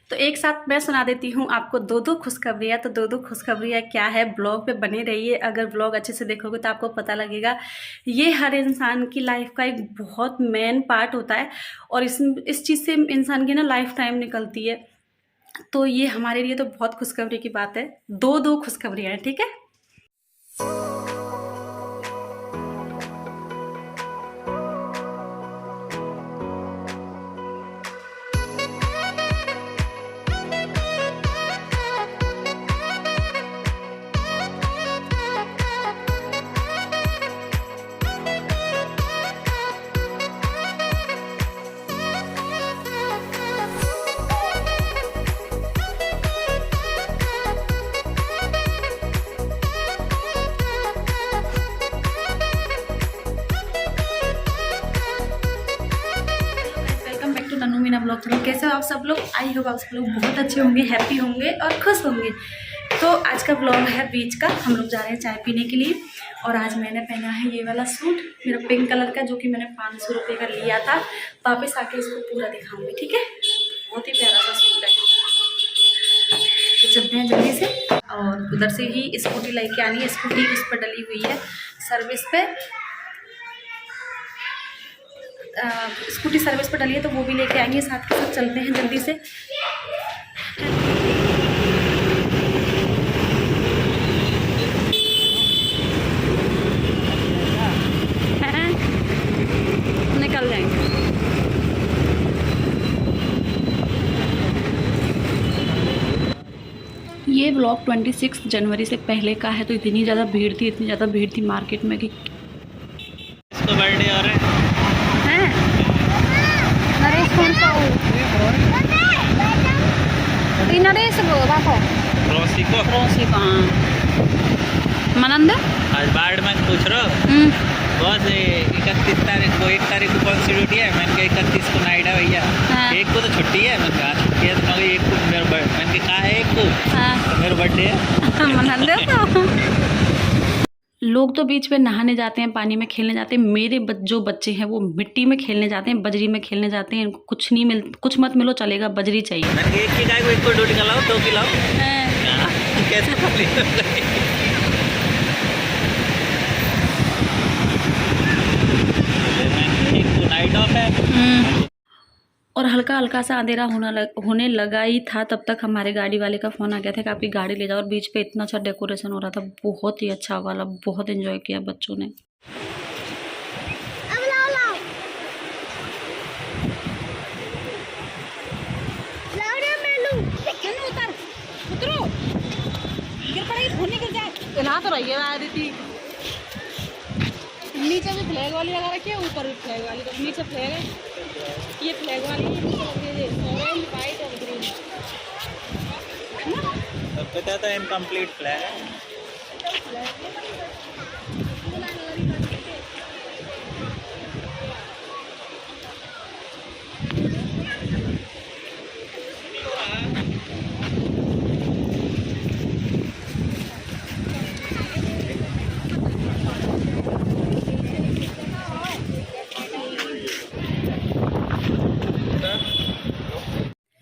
तो एक साथ मैं सुना देती हूँ आपको दो दो खुशखबरियाँ। तो दो दो खुशखबरियाँ क्या है, ब्लॉग पे बने रहिए। अगर ब्लॉग अच्छे से देखोगे तो आपको पता लगेगा। ये हर इंसान की लाइफ का एक बहुत मेन पार्ट होता है और इस चीज़ से इंसान की ना लाइफ टाइम निकलती है। तो ये हमारे लिए तो बहुत खुशखबरी की बात है। दो दो खुशखबरियाँ हैं, ठीक है। नन्नू मीना ब्लॉग चैनल, कैसे हो आप सब लोग? आई होप आप सब लोग बहुत अच्छे होंगे, हैप्पी होंगे और खुश होंगे। तो आज का ब्लॉग है बीच का। हम लोग जा रहे हैं चाय पीने के लिए और आज मैंने पहना है ये वाला सूट, मेरा पिंक कलर का, जो कि मैंने 500 रुपये का लिया था। वापस आके इसको पूरा दिखाऊंगी, ठीक है। बहुत ही प्यारा सा सूट है। तो चलते हैं जल्दी से। और उधर से ही स्कूटी लेके आनी है, स्कूटी उस पर डली हुई है सर्विस पे। स्कूटी सर्विस पर डली है तो वो भी लेके आएंगे, साथ के साथ चलते हैं जल्दी से। निकल जाएंगे। ये ब्लॉग 26 जनवरी से पहले का है। तो इतनी ज़्यादा भीड़ थी मार्केट में कि इसका बर्थडे आ रहा है। नरेश कौन सा हो? नरेश वो बापो रोसी को मनंद आज बाढ़ में पूछ रहा बस 31 तारीख को 1 तारीख को कौन सी ड्यूटी है? मैंने कहा 31 को नाइट है भैया। हाँ। 1 को तो छुट्टी है। मैंने कहा छुट्टी है तो मगर 1 को मैंने कहा 1 को तो मेरा बर्थडे है। मनंद तो लोग तो बीच में नहाने जाते हैं, पानी में खेलने जाते हैं। मेरे जो बच्चे हैं वो मिट्टी में खेलने जाते हैं, बजरी में खेलने जाते हैं। इनको कुछ नहीं कुछ मत मिलो चलेगा, बजरी चाहिए। मैंने कहा 1 की गाय को 1 को ड्यूटी खिलाओ 2 खिलाओ। कैसे नाइट ऑफ है और हल्का हल्का सा अंधेरा होने लगा ही था, तब तक हमारे गाड़ी वाले का फ़ोन आ गया था कि आपकी गाड़ी ले जाओ। और बीच पे इतना अच्छा डेकोरेशन हो रहा था, बहुत ही अच्छा वाला, बहुत एंजॉय किया बच्चों ने। तो रही है नीचे भी फ्लैग वाली लगा रखी है, ऊपर भी फ्लैग वाली। तो नीचे फ्लैग है, ये फ्लैग वाली है, ऑरेंज वाइट और ग्रीन। तब पता था इनकम्प्लीट फ्लैग है।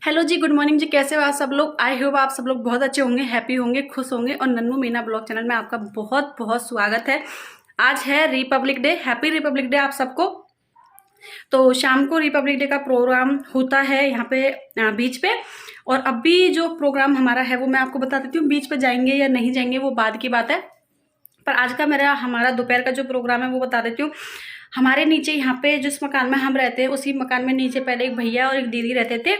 हेलो जी, गुड मॉर्निंग जी, कैसे हो आप सब लोग? आई होप आप सब लोग बहुत अच्छे होंगे, हैप्पी होंगे, खुश होंगे। और नन्नू मीना ब्लॉग चैनल में आपका बहुत बहुत स्वागत है। आज है Republic day, happy Republic day आप सबको। तो शाम को रिपब्लिक डे का प्रोग्राम होता है यहाँ पे बीच पे। और अभी जो प्रोग्राम हमारा है वो मैं आपको बता देती हूँ। बीच पे जाएंगे या नहीं जाएंगे वो बाद की बात है, पर आज का हमारा दोपहर का जो प्रोग्राम है वो बता देती हूँ। हमारे नीचे यहाँ पे जिस मकान में हम रहते हैं उसी मकान में नीचे पहले एक भैया और एक दीदी रहते थे,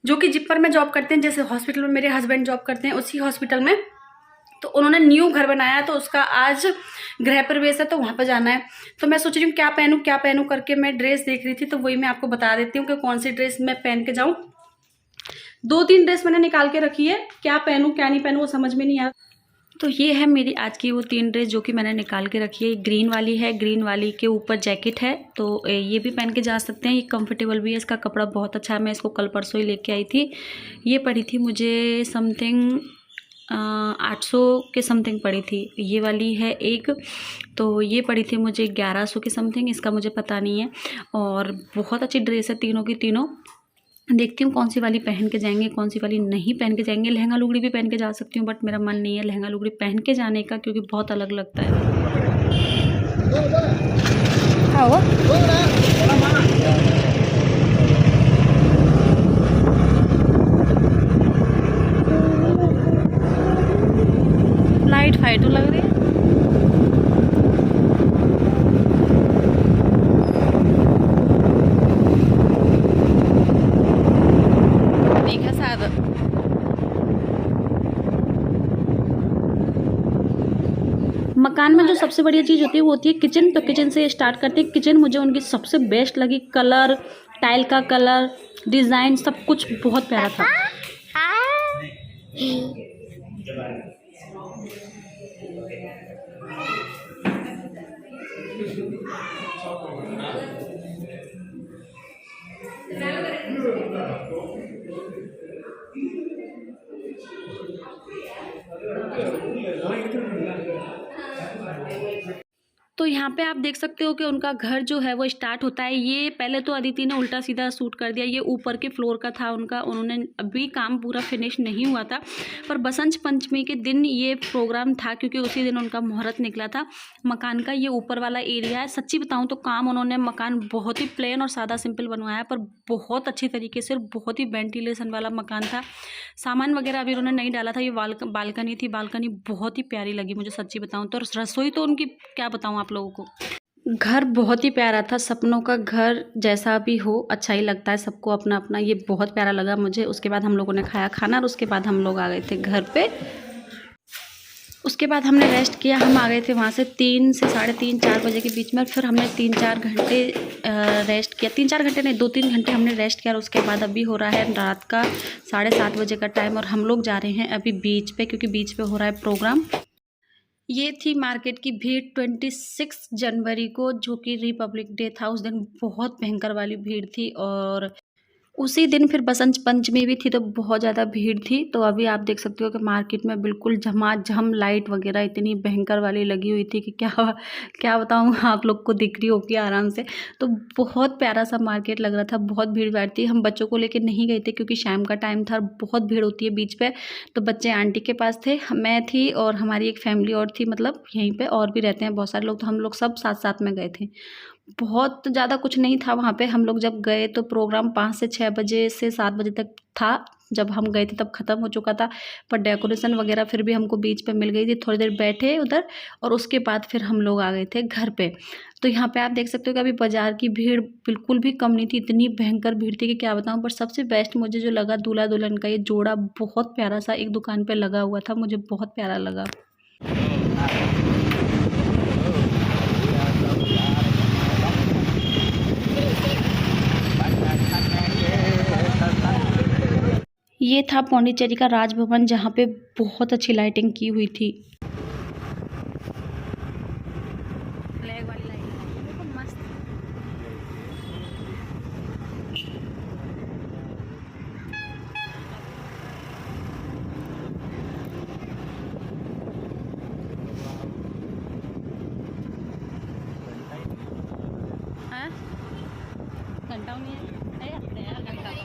जो कि जिप्पर में जॉब करते हैं। जैसे हॉस्पिटल में मेरे हस्बैंड जॉब करते हैं, उसी हॉस्पिटल में। तो उन्होंने न्यू घर बनाया, तो उसका आज गृह प्रवेश है, तो वहाँ पर जाना है। तो मैं सोच रही हूँ क्या पहनूँ करके मैं ड्रेस देख रही थी। तो वही मैं आपको बता देती हूँ कि कौन सी ड्रेस मैं पहन के जाऊँ। 2-3 ड्रेस मैंने निकाल के रखी है, क्या पहनूँ क्या नहीं पहनूँ वो समझ में नहीं आ। तो ये है मेरी आज की वो 3 ड्रेस जो कि मैंने निकाल के रखी है। ग्रीन वाली है, ग्रीन वाली के ऊपर जैकेट है, तो ये भी पहन के जा सकते हैं। ये कंफर्टेबल भी है, इसका कपड़ा बहुत अच्छा है। मैं इसको कल परसों ही लेके आई थी। ये पड़ी थी मुझे समथिंग 800 के समथिंग पड़ी थी। ये वाली है एक, तो ये पड़ी थी मुझे 1100 के समथिंग, इसका मुझे पता नहीं है। और बहुत अच्छी ड्रेस है तीनों की तीनों। देखती हूँ कौन सी वाली पहन के जाएंगे, कौन सी वाली नहीं पहन के जाएंगे। लहंगा लुगड़ी भी पहन के जा सकती हूँ, बट मेरा मन नहीं है लहंगा लुगड़ी पहन के जाने का, क्योंकि बहुत अलग लगता है। हाँ लाइट फाइट लग रही है। देखा शायद मकान में जो सबसे बढ़िया चीज़ होती है वो होती है किचन। तो किचन से स्टार्ट करते हैं। किचन मुझे उनकी सबसे बेस्ट लगी। कलर, टाइल का कलर, डिज़ाइन, सब कुछ बहुत प्यारा था। तो यहाँ पे आप देख सकते हो कि उनका घर जो है वो स्टार्ट होता है। ये पहले तो अदिति ने उल्टा सीधा शूट कर दिया। ये ऊपर के फ्लोर का था उनका, उन्होंने अभी काम पूरा फिनिश नहीं हुआ था, पर बसंत पंचमी के दिन ये प्रोग्राम था, क्योंकि उसी दिन उनका मुहूर्त निकला था। मकान का ये ऊपर वाला एरिया है। सच्ची बताऊँ तो काम उन्होंने मकान बहुत ही प्लेन और सादा सिंपल बनवाया, पर बहुत अच्छी तरीके से और बहुत ही वेंटिलेशन वाला मकान था। सामान वगैरह अभी उन्होंने नहीं डाला था। ये बालकनी थी। बालकनी बहुत ही प्यारी लगी मुझे, सच्ची बताऊँ तो। रसोई तो उनकी क्या बताऊँ आप लोगों को। घर बहुत ही प्यारा था। सपनों का घर जैसा भी हो अच्छा ही लगता है सबको अपना अपना। ये बहुत प्यारा लगा मुझे। उसके बाद हम लोगों ने खाया खाना और उसके बाद हम लोग आ गए थे घर पे। उसके बाद हमने रेस्ट किया। हम आ गए थे वहाँ से 3 से 3:30 4 बजे के बीच में। फिर हमने 3-4 घंटे रेस्ट किया। 3-4 घंटे नहीं, 2-3 घंटे हमने रेस्ट किया। और उसके बाद अभी हो रहा है रात का 7:30 बजे का टाइम, और हम लोग जा रहे हैं अभी बीच पे, क्योंकि बीच पे हो रहा है प्रोग्राम। ये थी मार्केट की भीड़ 26 जनवरी को, जो कि रिपब्लिक डे था। उस दिन बहुत भयंकर वाली भीड़ थी, और उसी दिन फिर बसंत पंचमी भी थी, तो बहुत ज़्यादा भीड़ थी। तो अभी आप देख सकते हो कि मार्केट में बिल्कुल झमाझम लाइट वगैरह इतनी भयंकर वाली लगी हुई थी कि क्या क्या बताऊँ, आप लोग को दिख रही होगी आराम से। तो बहुत प्यारा सा मार्केट लग रहा था। बहुत भीड़ भाड़ थी। हम बच्चों को लेकर नहीं गए थे, क्योंकि शाम का टाइम था, बहुत भीड़ होती है बीच पे। तो बच्चे आंटी के पास थे, मैं थी, और हमारी एक फैमिली और थी, मतलब यहीं पर और भी रहते हैं बहुत सारे लोग। तो हम लोग सब साथ साथ में गए थे। बहुत ज़्यादा कुछ नहीं था वहाँ पे। हम लोग जब गए तो प्रोग्राम 5 से 6 बजे से 7 बजे तक था। जब हम गए थे तब ख़त्म हो चुका था, पर डेकोरेशन वगैरह फिर भी हमको बीच पे मिल गई थी। थोड़ी देर बैठे उधर, और उसके बाद फिर हम लोग आ गए थे घर पे। तो यहाँ पे आप देख सकते हो कि अभी बाज़ार की भीड़ बिल्कुल भी कम नहीं थी। इतनी भयंकर भीड़ थी कि क्या बताऊँ। पर सबसे बेस्ट मुझे जो लगा, दूल्हा दुल्हन का ये जोड़ा बहुत प्यारा सा एक दुकान पर लगा हुआ था, मुझे बहुत प्यारा लगा। ये था पौंडीचेरी का राजभवन, जहाँ पे बहुत अच्छी लाइटिंग की हुई थी। फ्लैग वाली लाइटिंग बिल्कुल मस्त। हाँ, घंटा नहीं है, घंटा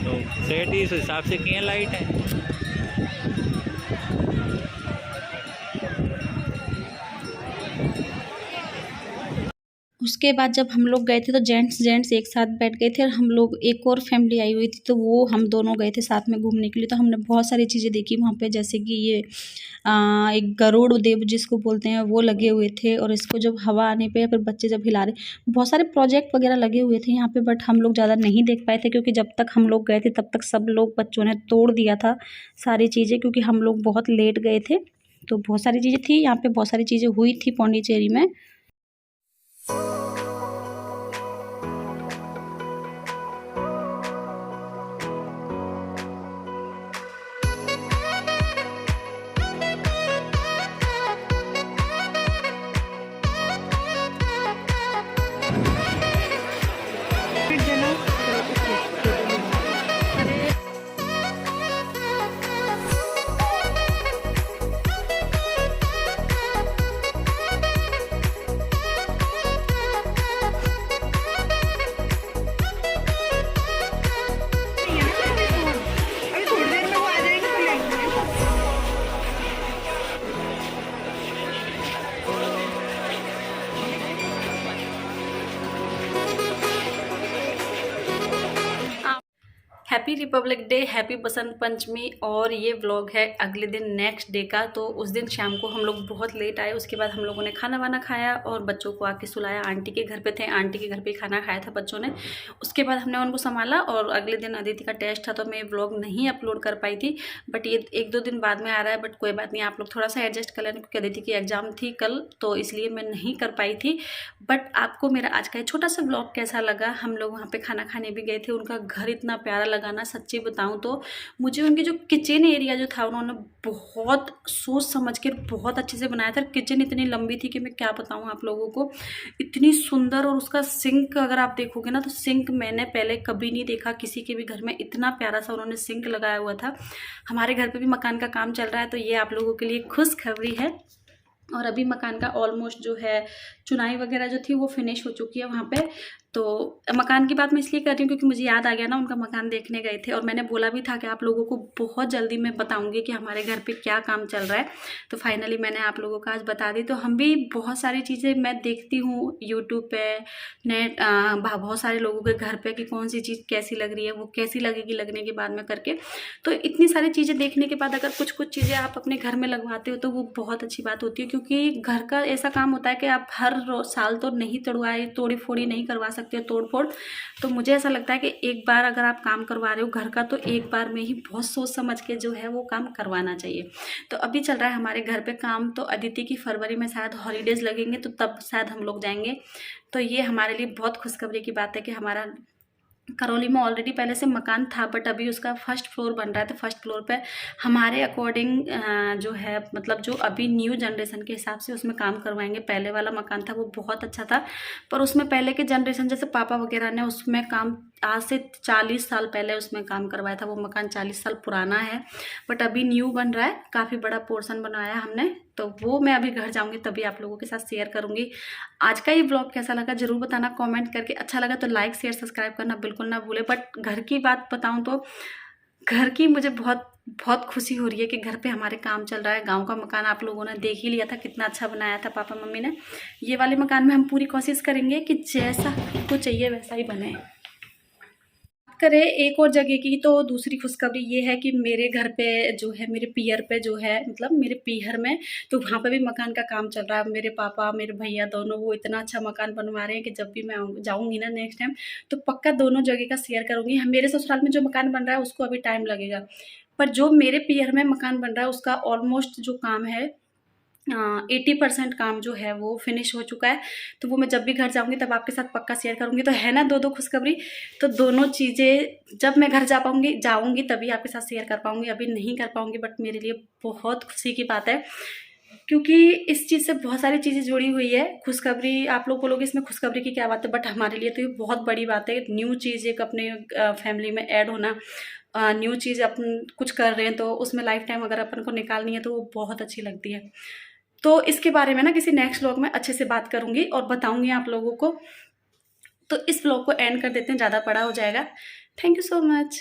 तो सेट इस हिसाब से किए लाइट है। उसके बाद जब हम लोग गए थे तो जेंट्स एक साथ बैठ गए थे, और हम लोग एक और फैमिली आई हुई थी, तो वो हम दोनों गए थे साथ में घूमने के लिए। तो हमने बहुत सारी चीज़ें देखी वहाँ पे, जैसे कि ये एक गरुड़ देव जिसको बोलते हैं वो लगे हुए थे, और इसको जब हवा आने पे या फिर बच्चे जब हिला रहे, बहुत सारे प्रोजेक्ट वगैरह लगे हुए थे यहाँ पे। बट हम लोग ज़्यादा नहीं देख पाए थे, क्योंकि जब तक हम लोग गए थे तब तक सब लोग बच्चों ने तोड़ दिया था सारी चीज़ें, क्योंकि हम लोग बहुत लेट गए थे। तो बहुत सारी चीज़ें थी यहाँ पे, बहुत सारी चीज़ें हुई थी पौंडीचेरी में। Happy Republic day, happy Basant Panchami. और ये व्लॉग है अगले दिन नेक्स्ट डे का। तो उस दिन शाम को हम लोग बहुत लेट आए, उसके बाद हम लोगों ने खाना वाना खाया और बच्चों को आके सुलाया। आंटी के घर पे थे, आंटी के घर पे खाना खाया था बच्चों ने। उसके बाद हमने उनको संभाला और अगले दिन अदिति का टेस्ट था तो मैं व्लॉग नहीं अपलोड कर पाई थी, बट ये 1-2 दिन बाद में आ रहा है। बट कोई बात नहीं, आप लोग थोड़ा सा एडजस्ट कर लेना क्योंकि अदिति की एग्जाम थी कल, तो इसलिए मैं नहीं कर पाई थी। बट आपको मेरा आज का छोटा सा व्लॉग कैसा लगा? हम लोग वहाँ पे खाना खाने भी गए थे, उनका घर इतना प्यारा लगा ना, सच्ची बताऊँ तो मुझे उनकी जो किचन एरिया जो था उन्होंने बहुत सोच समझ के बहुत अच्छे से बनाया था। किचन इतनी लंबी थी कि मैं क्या बताऊँ आप लोगों को, इतनी सुंदर। और उसका सिंक अगर आप देखोगे ना तो सिंक मैंने पहले कभी नहीं देखा किसी के भी घर में, इतना प्यारा सा उन्होंने सिंक लगाया हुआ था। हमारे घर पे भी मकान का काम चल रहा है तो ये आप लोगों के लिए खुशखबरी है। और अभी मकान का ऑलमोस्ट जो है चुनाई वगैरह जो थी वो फिनिश हो चुकी है वहाँ पे। तो मकान की बात मैं इसलिए कर रही हूँ क्योंकि मुझे याद आ गया ना, उनका मकान देखने गए थे और मैंने बोला भी था कि आप लोगों को बहुत जल्दी मैं बताऊंगी कि हमारे घर पे क्या काम चल रहा है। तो फाइनली मैंने आप लोगों को आज बता दी। तो हम भी बहुत सारी चीज़ें मैं देखती हूँ यूट्यूब पे, नेट, बहुत सारे लोगों के घर पे कि कौन सी चीज़ कैसी लग रही है, वो कैसी लगेगी लगने के बाद में करके। तो इतनी सारी चीज़ें देखने के बाद अगर कुछ कुछ चीज़ें आप अपने घर में लगवाते हो तो वो बहुत अच्छी बात होती है, क्योंकि घर का ऐसा काम होता है कि आप हर साल तो नहीं तोड़ी फोड़ी नहीं करवा सकते हो, तोड़ फोड़। तो मुझे ऐसा लगता है कि एक बार अगर आप काम करवा रहे हो घर का तो एक बार में ही बहुत सोच समझ के जो है वो काम करवाना चाहिए। तो अभी चल रहा है हमारे घर पे काम। तो अदिति की फरवरी में शायद हॉलीडेज लगेंगे तो तब शायद हम लोग जाएंगे। तो ये हमारे लिए बहुत खुशखबरी की बात है कि हमारा करौली में ऑलरेडी पहले से मकान था बट अभी उसका फर्स्ट फ्लोर बन रहा है। तो फर्स्ट फ्लोर पे हमारे अकॉर्डिंग जो है मतलब जो अभी न्यू जनरेशन के हिसाब से उसमें काम करवाएंगे। पहले वाला मकान था वो बहुत अच्छा था पर उसमें पहले के जनरेशन जैसे पापा वगैरह ने उसमें काम आज से 40 साल पहले उसमें काम करवाया था। वो मकान 40 साल पुराना है बट अभी न्यू बन रहा है, काफ़ी बड़ा पोर्शन बनवाया हमने। तो वो मैं अभी घर जाऊंगी तभी आप लोगों के साथ शेयर करूंगी। आज का ये ब्लॉग कैसा लगा जरूर बताना कमेंट करके। अच्छा लगा तो लाइक शेयर सब्सक्राइब करना बिल्कुल ना भूले। बट घर की बात बताऊं तो घर की मुझे बहुत बहुत खुशी हो रही है कि घर पे हमारे काम चल रहा है। गांव का मकान आप लोगों ने देख ही लिया था कितना अच्छा बनाया था पापा मम्मी ने। ये वाले मकान में हम पूरी कोशिश करेंगे कि जैसा को चाहिए वैसा ही बने। करें एक और जगह की तो दूसरी खुशखबरी ये है कि मेरे घर पे जो है, मेरे पीहर पे जो है, मतलब मेरे पीहर में तो वहाँ पे भी मकान का काम चल रहा है। मेरे पापा मेरे भैया दोनों वो इतना अच्छा मकान बनवा रहे हैं कि जब भी मैं जाऊँगी ना नेक्स्ट टाइम तो पक्का दोनों जगह का शेयर करूँगी। मेरे ससुराल में जो मकान बन रहा है उसको अभी टाइम लगेगा, पर जो मेरे पीहर में मकान बन रहा है उसका ऑलमोस्ट जो काम है 80% काम जो है वो फिनिश हो चुका है। तो वो मैं जब भी घर जाऊंगी तब आपके साथ पक्का शेयर करूंगी। तो है ना दो खुशखबरी। तो दोनों चीज़ें जब मैं घर जाऊंगी तभी आपके साथ शेयर कर पाऊंगी, अभी नहीं कर पाऊंगी। बट मेरे लिए बहुत खुशी की बात है क्योंकि इस चीज़ से बहुत सारी चीज़ें जुड़ी हुई है। खुशखबरी आप लोग बोलोगे इसमें खुशखबरी की क्या बात है, बट हमारे लिए तो ये बहुत बड़ी बात है। न्यू चीज़ एक अपने फैमिली में ऐड होना, न्यू चीज़ अपन कुछ कर रहे हैं तो उसमें लाइफ टाइम अगर अपन को निकालनी है तो वो बहुत अच्छी लगती है। तो इसके बारे में ना किसी नेक्स्ट व्लॉग में अच्छे से बात करूंगी और बताऊंगी आप लोगों को। तो इस व्लॉग को एंड कर देते हैं, ज़्यादा बड़ा हो जाएगा। Thank you so much.